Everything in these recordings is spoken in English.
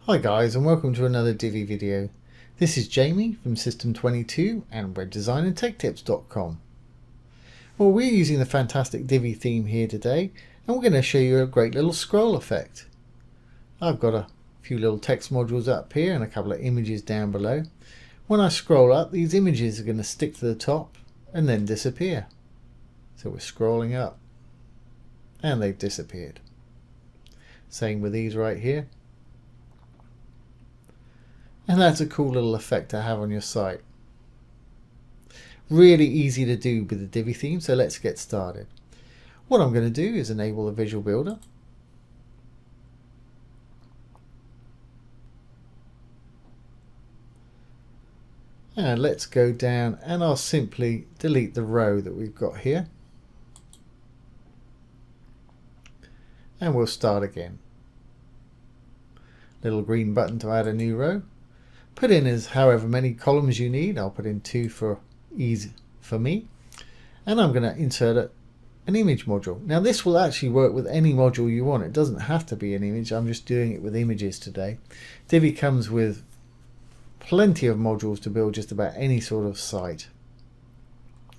Hi guys, and welcome to another Divi video. This is Jamie from System22 and webdesignandtechtips.com. Well, we're using the fantastic Divi theme here today, and we're going to show you a great little scroll effect. I've got a few little text modules up here and a couple of images down below. When I scroll up, these images are going to stick to the top and then disappear. So we're scrolling up and they've disappeared. Same with these right here. And that's a cool little effect to have on your site. Really easy to do with the Divi theme, so let's get started. What I'm going to do is enable the Visual Builder. And let's go down and I'll simply delete the row that we've got here. And we'll start again. Little green button to add a new row. Put in as however many columns you need. I'll put in 2 for ease for me. And I'm going to insert an image module. Now this will actually work with any module you want. It doesn't have to be an image. I'm just doing it with images today. Divi comes with plenty of modules to build just about any sort of site.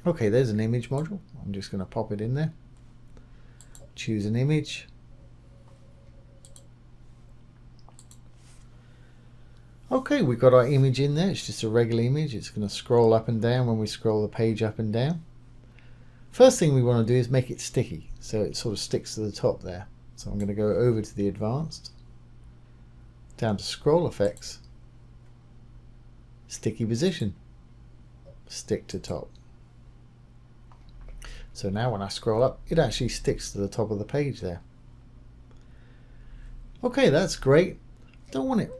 Okay, there's an image module. I'm just going to pop it in there. Choose an image. Okay, we've got our image in there. It's just a regular image. It's going to scroll up and down when we scroll the page up and down. First thing we want to do is make it sticky, so it sort of sticks to the top there. So I'm going to go over to the advanced, down to scroll effects, sticky position, stick to top. So now when I scroll up, it actually sticks to the top of the page there. Okay, that's great. Don't want it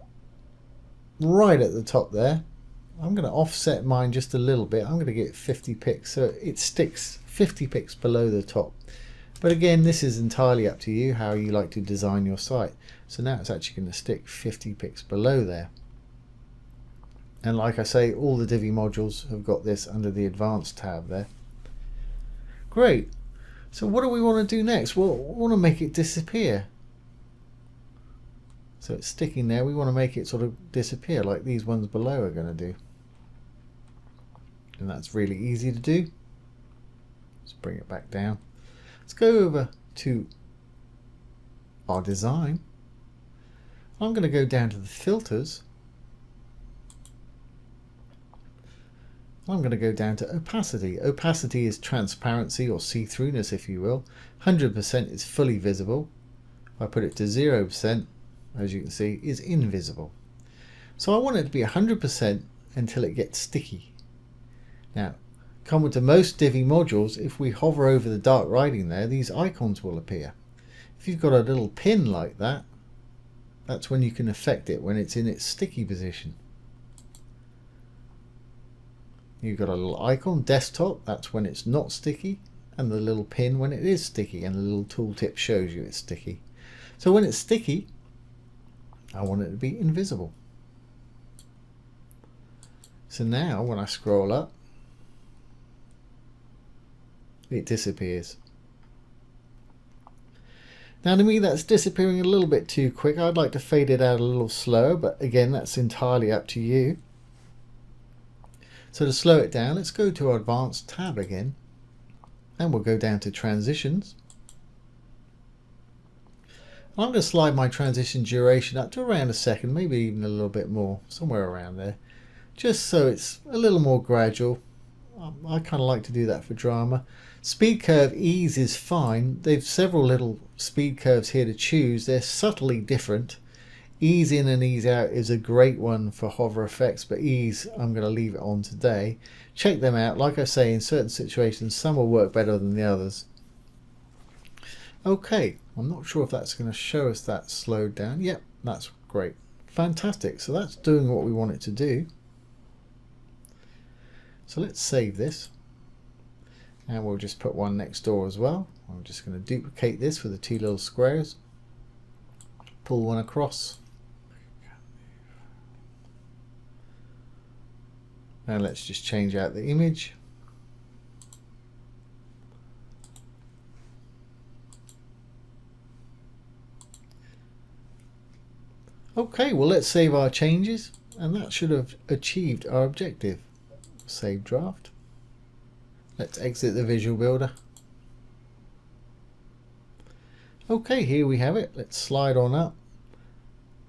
right at the top there. I'm going to offset mine just a little bit. I'm going to get 50 pixels so it sticks 50 pixels below the top. But again, this is entirely up to you how you like to design your site. So now it's actually going to stick 50 pixels below there. And like I say, all the Divi modules have got this under the advanced tab there. Great. So what do we want to do next? Well, we want to make it disappear. So it's sticking there. We want to make it sort of disappear like these ones below are going to do. And that's really easy to do. Let's bring it back down. Let's go over to our design. I'm going to go down to the filters. I'm going to go down to opacity. Opacity is transparency or see-throughness, if you will. 100% is fully visible. If I put it to 0%, as you can see, is invisible. So I want it to be 100% until it gets sticky. Now, common to most Divi modules, if we hover over the dark writing there, these icons will appear. If you've got a little pin like that, that's when you can affect it when it's in its sticky position. You've got a little icon, desktop, that's when it's not sticky, and the little pin when it is sticky, and the little tooltip shows you it's sticky. So when it's sticky, I want it to be invisible. So now when I scroll up, it disappears. Now to me that's disappearing a little bit too quick. I'd like to fade it out a little slower, but again that's entirely up to you. So to slow it down, let's go to our advanced tab again, and we'll go down to transitions. I'm going to slide my transition duration up to around a second, maybe even a little bit more, somewhere around there, just so it's a little more gradual. I kind of like to do that for drama. Speed curve ease is fine. They've several little speed curves here to choose. They're subtly different. Ease in and ease out is a great one for hover effects, but ease I'm going to leave it on today. Check them out. Like I say, in certain situations some will work better than the others. Okay, I'm not sure if that's going to show us that slowed down. Yep, that's great. Fantastic. So that's doing what we want it to do. So let's save this. And we'll just put one next door as well. I'm just going to duplicate this with the 2 little squares. Pull one across. And let's just change out the image. Okay, well let's save our changes, and that should have achieved our objective. Save draft. Let's exit the visual builder. Okay, here we have it. Let's slide on up.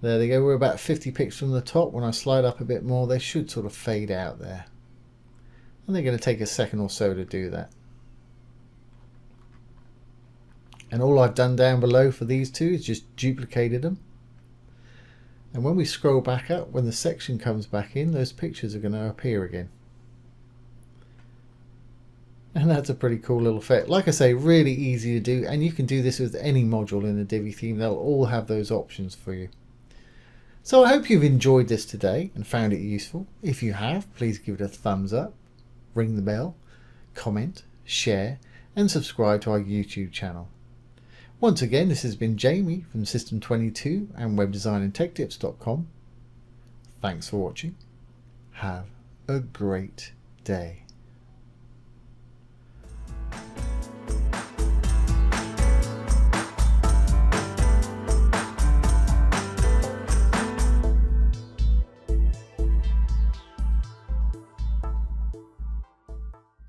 There they go. We're about 50 pixels from the top. When I slide up a bit more, they should sort of fade out there. And they're going to take a second or so to do that. And all I've done down below for these two is just duplicated them. And when we scroll back up, when the section comes back in, those pictures are going to appear again. And that's a pretty cool little effect. Like I say, really easy to do, and you can do this with any module in the Divi theme. They'll all have those options for you. So I hope you've enjoyed this today and found it useful. If you have, please give it a thumbs up, ring the bell, comment, share, and subscribe to our YouTube channel. Once again, this has been Jamie from System22 and webdesignandtechtips.com. Thanks for watching. Have a great day.